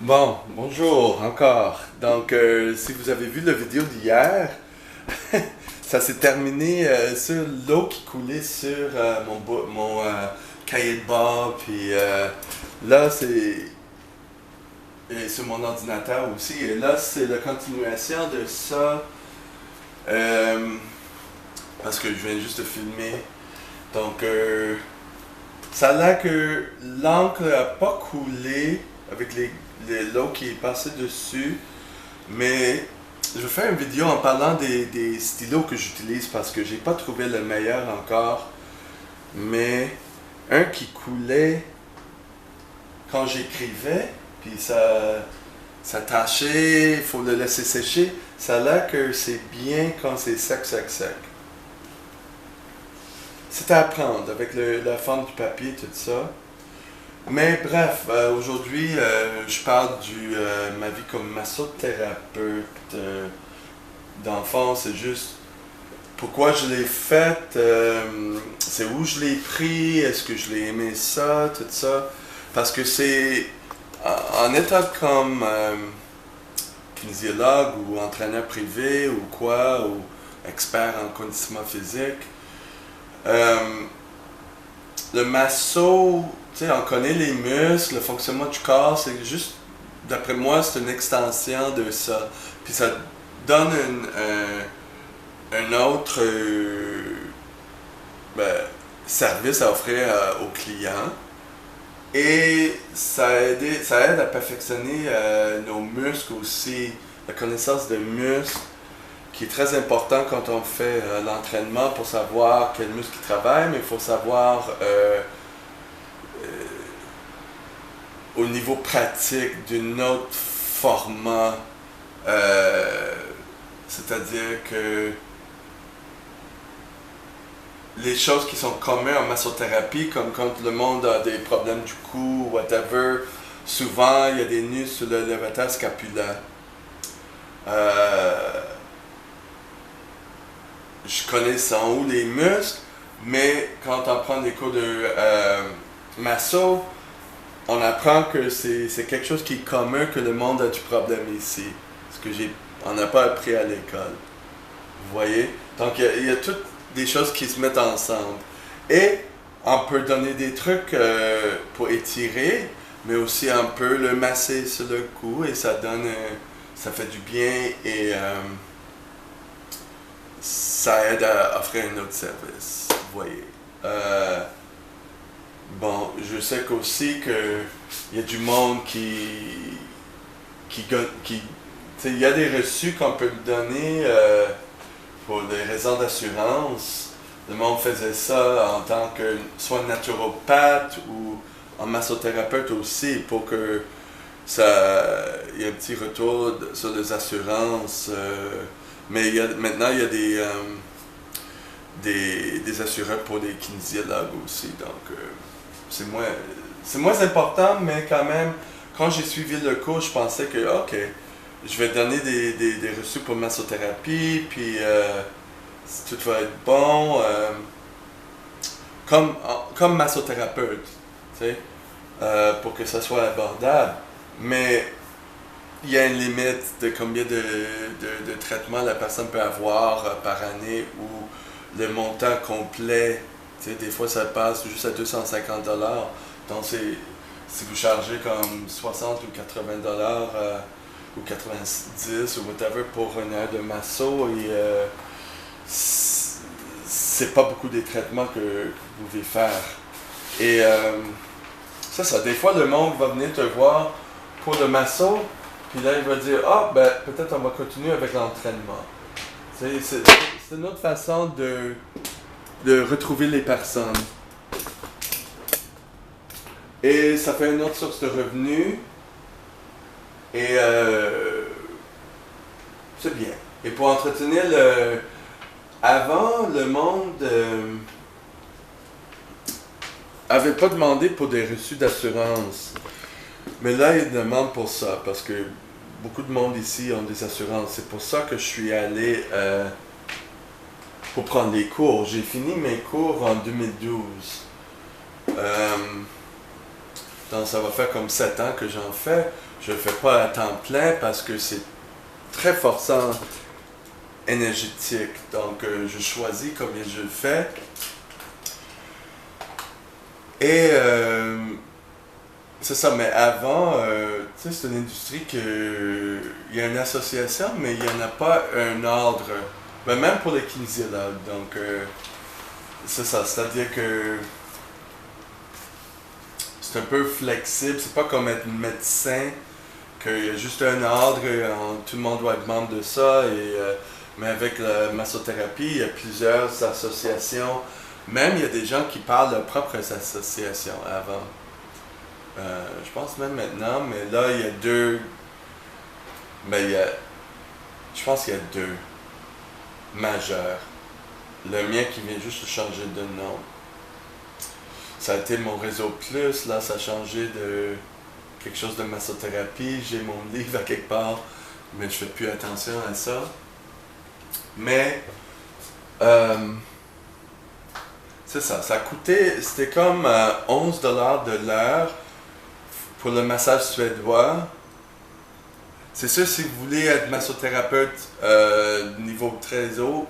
Bon, bonjour encore. Donc, si vous avez vu la vidéo d'hier, ça s'est terminé sur l'eau qui coulait sur mon cahier de bord. Puis là, et sur mon ordinateur aussi. Et là, c'est la continuation de ça. euh, Parce que je viens juste de filmer. Donc, ça a l'air que l'encre n'a pas coulé avec l'eau qui est passée dessus, mais je vais faire une vidéo en parlant des stylos que j'utilise parce que j'ai pas trouvé le meilleur encore, mais un qui coulait quand j'écrivais, puis ça tachait, il faut le laisser sécher. Ça a l'air que c'est bien quand c'est sec, sec, sec. C'est à apprendre avec la forme du papier, tout ça. Mais bref, aujourd'hui, je parle de ma vie comme massothérapeute d'enfant. C'est juste pourquoi je l'ai faite, c'est où je l'ai pris, est-ce que je l'ai aimé ça, tout ça. Parce que c'est en état comme kinésiologue ou entraîneur privé ou quoi, ou expert en conditionnement physique. Euh, le masso, tu sais, on connaît les muscles, le fonctionnement du corps, c'est juste, d'après moi, c'est une extension de ça. Puis ça donne un autre ben, service à offrir aux clients. Et ça aide à perfectionner nos muscles aussi, la connaissance des muscles, qui est très important quand on fait l'entraînement pour savoir quel muscle qui travaille, mais il faut savoir au niveau pratique d'une autre format, euh, c'est-à-dire que les choses qui sont communes en massothérapie, comme quand le monde a des problèmes du cou, whatever, souvent il y a des nœuds sur le levateur scapulaire. Euh, je connais en haut les muscles, mais quand on prend des cours de masso, on apprend que c'est quelque chose qui est commun, que le monde a du problème ici. Ce que on n'a pas appris à l'école. Vous voyez? Donc il y a toutes des choses qui se mettent ensemble. Et on peut donner des trucs pour étirer, mais aussi on peut le masser sur le cou et ça donne, ça fait du bien et ça aide à offrir un autre service. Vous voyez. Bon, je sais qu'aussi que il y a du monde qui il y a des reçus qu'on peut donner pour des raisons d'assurance. Le monde faisait ça en tant que soit naturopathe ou en massothérapeute aussi pour que il y ait un petit retour sur les assurances. Mais maintenant, il y a des assureurs pour les kinésiologues aussi. Donc, c'est moins, c'est moins important, mais quand même, quand j'ai suivi le cours, je pensais que, ok, je vais donner des reçus pour massothérapie, puis tout va être bon, comme massothérapeute, tu sais, pour que ça soit abordable. Mais il y a une limite de combien de traitements la personne peut avoir par année ou le montant complet. Tu sais, des fois, ça passe juste à 250 $. Donc, si vous chargez comme 60 ou 80 $ ou 90 ou whatever pour une heure de masso, et c'est pas beaucoup des traitements que vous pouvez faire. Et ça, des fois, le monde va venir te voir pour le masso, puis là, il va dire, ah, ben, peut-être on va continuer avec l'entraînement. C'est une autre façon de retrouver les personnes. Et ça fait une autre source de revenus. Et c'est bien. Et pour entretenir le... Avant, le monde avait pas demandé pour des reçus d'assurance. Mais là, ils demandent pour ça, parce que beaucoup de monde ici ont des assurances. C'est pour ça que je suis allé pour prendre les cours. J'ai fini mes cours en 2012. Donc ça va faire comme 7 ans que j'en fais. je le fais pas à temps plein parce que c'est très forçant énergétique. Donc, je choisis combien je le fais. Et c'est ça, mais avant, tu sais, c'est une industrie que il y a une association, mais il n'y en a pas un ordre. Ben, même pour les kinésiologues. Donc, c'est ça, c'est-à-dire que c'est un peu flexible. C'est pas comme être médecin, qu'il y a juste un ordre, tout le monde doit être membre de ça. Mais avec la massothérapie, il y a plusieurs associations. Même il y a des gens qui parlent de leurs propres associations avant. Je pense même maintenant, mais là, il y a deux. Ben, je pense qu'il y a deux majeurs. Le mien qui vient juste de changer de nom. Ça a été mon réseau plus, là, ça a changé de quelque chose de massothérapie. J'ai mon livre à quelque part, mais je fais plus attention à ça. Mais, c'est ça, ça a coûté, c'était comme 11$ de l'heure pour le massage suédois. C'est sûr, si vous voulez être massothérapeute niveau très haut,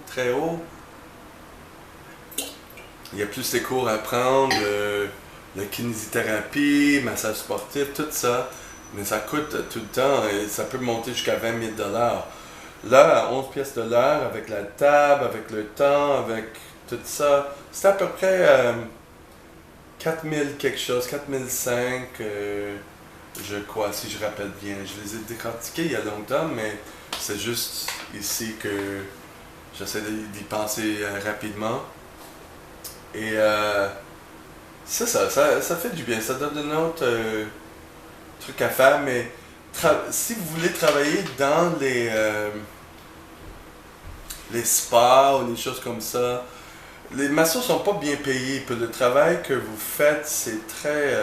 il y a plus de cours à prendre, la kinésithérapie, massage sportif, tout ça. Mais ça coûte tout le temps et ça peut monter jusqu'à 20 000$. Là, à 11 pièces de l'heure, avec la table, avec le temps, avec tout ça, c'est à peu près 4000 quelque chose, 4005, je crois, si je rappelle bien. Je les ai décortiqués il y a longtemps, mais c'est juste ici que j'essaie d'y penser rapidement. Et c'est ça, ça fait du bien, ça donne un autre truc à faire, mais si vous voulez travailler dans les spas ou des choses comme ça, les massos sont pas bien payés, puis le travail que vous faites, c'est très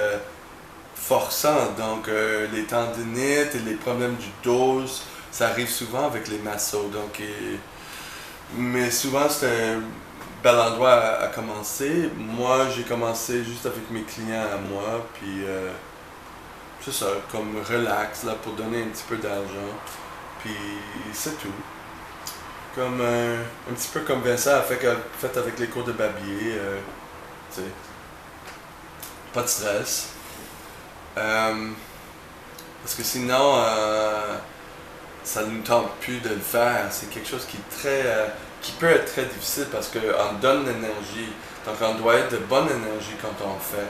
forçant. Donc, les tendinites et les problèmes du dos, ça arrive souvent avec les massos. Donc, mais souvent, c'est un bel endroit à commencer. Moi, j'ai commencé juste avec mes clients à moi, puis c'est ça, comme relax, là, pour donner un petit peu d'argent. Puis, c'est tout. Comme un petit peu comme Vincent a fait avec les cours de Babier. Tu sais, pas de stress. Parce que sinon, ça ne nous tente plus de le faire. C'est quelque chose qui peut être très difficile parce qu'on donne l'énergie. Donc, on doit être de bonne énergie quand on le fait.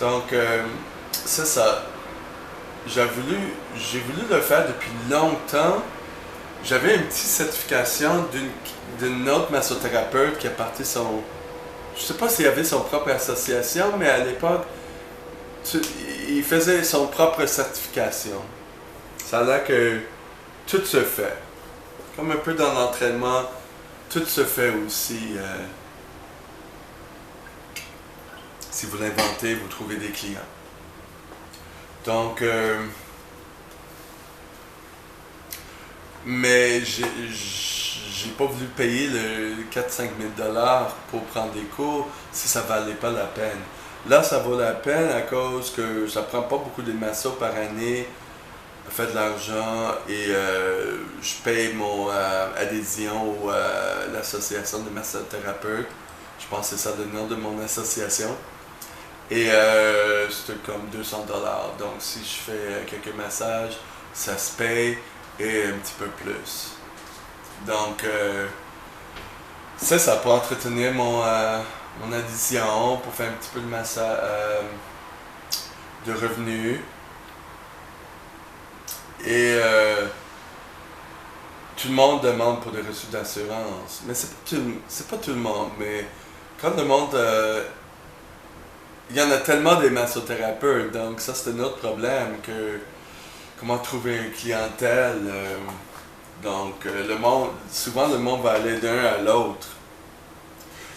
Donc, c'est ça. J'ai voulu le faire depuis longtemps. J'avais une petite certification d'une autre massothérapeute qui a parti son... Je sais pas s'il avait son propre association, mais à l'époque, il faisait son propre certification. Ça a l'air que tout se fait. Comme un peu dans l'entraînement, tout se fait aussi. Si vous l'inventez, vous trouvez des clients. Donc, mais j'ai pas voulu payer le 4-5 000$ pour prendre des cours si ça valait pas la peine. Là, ça vaut la peine à cause que ça prend pas beaucoup de massos par année, ça fait de l'argent et je paye mon adhésion à l'association de massothérapeutes. Je pense que c'est ça le nom de mon association. Et c'est comme 200$. Donc si je fais quelques massages, ça se paye et un petit peu plus. Donc c'est ça pour entretenir mon addition, pour faire un petit peu de massage de revenus. Et tout le monde demande pour des reçus d'assurance. Mais c'est pas tout le monde. Mais quand le monde... il y en a tellement des massothérapeutes, donc ça c'est un autre problème que comment trouver une clientèle. Donc souvent le monde va aller d'un à l'autre.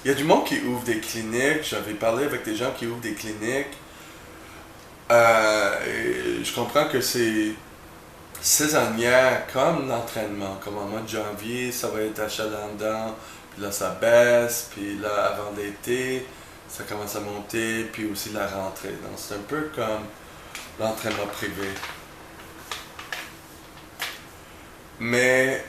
Il y a du monde qui ouvre des cliniques, j'avais parlé avec des gens qui ouvrent des cliniques. Et je comprends que c'est saisonnière comme l'entraînement, comme en mois de janvier, ça va être achalandant, puis là ça baisse, puis là avant l'été, ça commence à monter, puis aussi la rentrée. Donc c'est un peu comme l'entraînement privé. Mais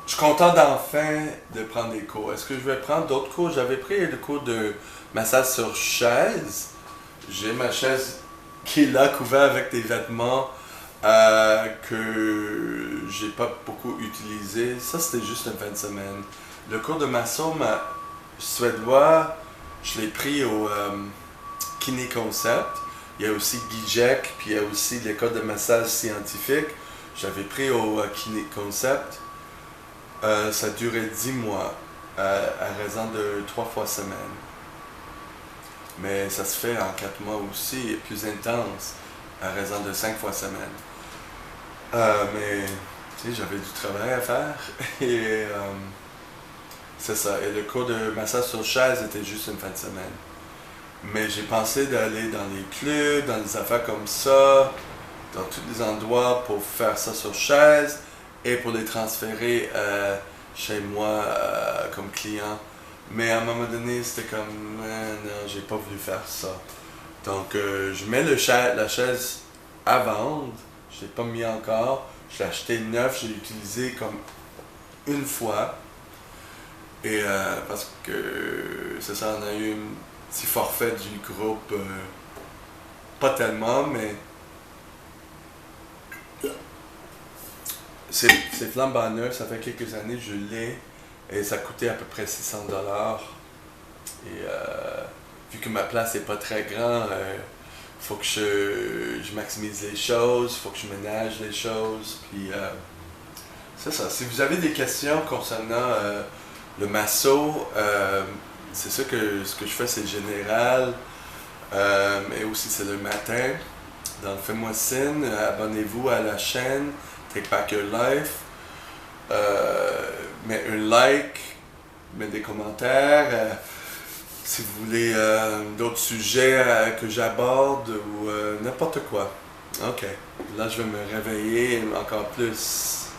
je suis content d'enfin de prendre des cours. Est-ce que je vais prendre d'autres cours? J'avais pris le cours de massage sur chaise. J'ai ma chaise qui est là, couverte avec des vêtements que j'ai pas beaucoup utilisé. Ça, c'était juste une fin de semaine. Le cours de massage suédois, je l'ai pris au Kiné Concept. Il y a aussi Gijek, puis il y a aussi l'école de massage scientifique. J'avais pris au Kiné Concept. Ça durait 10 mois, à raison de 3 fois semaine. Mais ça se fait en 4 mois aussi, et plus intense, à raison de 5 fois semaine. Mais, tu sais, j'avais du travail à faire, et c'est ça. Et le cours de massage sur chaise était juste une fin de semaine. Mais j'ai pensé d'aller dans les clubs, dans des affaires comme ça, dans tous les endroits pour faire ça sur chaise et pour les transférer chez moi comme client. Mais à un moment donné, c'était comme, non, j'ai pas voulu faire ça. Donc, je mets la chaise à vendre. Je l'ai pas mis encore. Je l'ai acheté neuf, je l'ai utilisé comme une fois. Et parce que c'est ça, on a eu un petit forfait du groupe. Pas tellement, mais c'est flambant neuf. Ça fait quelques années que je l'ai. Et ça coûtait à peu près 600$. Et vu que ma place n'est pas très grande, faut que je maximise les choses, faut que je ménage les choses. Puis c'est ça. Si vous avez des questions concernant le masso, c'est ça que ce que je fais, c'est général. Et aussi, c'est le matin. Donc, fais-moi signe, abonnez-vous à la chaîne Take Back Your Life. Mets un like, mets des commentaires. Si vous voulez d'autres sujets que j'aborde ou n'importe quoi. Ok, là je vais me réveiller encore plus.